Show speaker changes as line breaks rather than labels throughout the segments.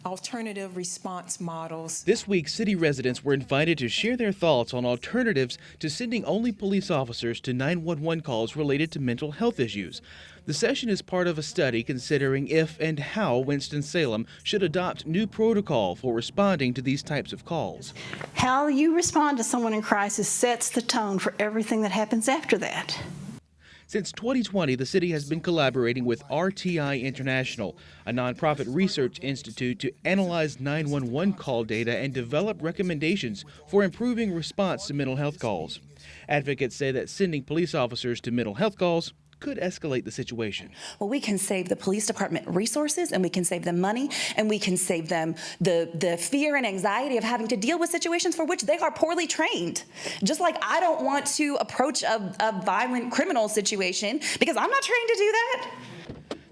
alternative response models.
This week, city residents were invited to share their thoughts on alternatives to sending only police officers to 911 calls related to mental health issues. The session is part of a study considering if and how Winston-Salem should adopt new protocol for responding to these types of calls.
How you respond to someone in crisis sets the tone for everything that happens after that.
Since 2020, the city has been collaborating with RTI International, a nonprofit research institute, to analyze 911 call data and develop recommendations for improving response to mental health calls. Advocates say that sending police officers to mental health calls could escalate the situation.
Well, we can save the police department resources, and we can save them money, and we can save them the fear and anxiety of having to deal with situations for which they are poorly trained. Just like I don't want to approach a violent criminal situation because I'm not trained to do that.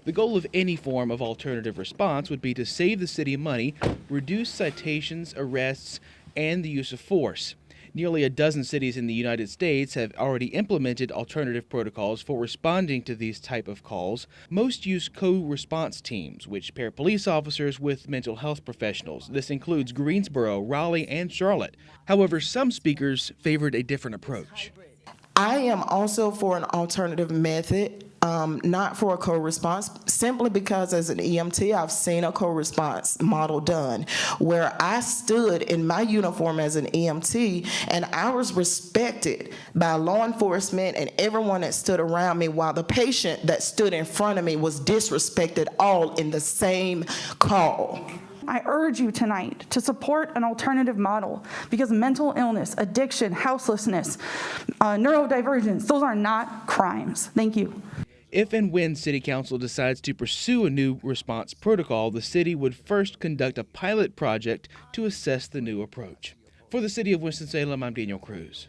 The goal of any form of alternative response would be to save the city money, reduce citations, arrests, and the use of force. Nearly a dozen cities in the United States have already implemented alternative protocols for responding to these type of calls. Most use co-response teams, which pair police officers with mental health professionals. This includes Greensboro, Raleigh, and Charlotte. However, some speakers favored a different approach.
I am also for an alternative method, not for a co-response, simply because as an EMT, I've seen a co-response model done where I stood in my uniform as an EMT and I was respected by law enforcement and everyone that stood around me, while the patient that stood in front of me was disrespected, all in the same call.
I urge you tonight to support an alternative model because mental illness, addiction, houselessness, neurodivergence, those are not crimes. Thank you.
If and when City Council decides to pursue a new response protocol, the city would first conduct a pilot project to assess the new approach. For the City of Winston-Salem, I'm Daniel Cruz.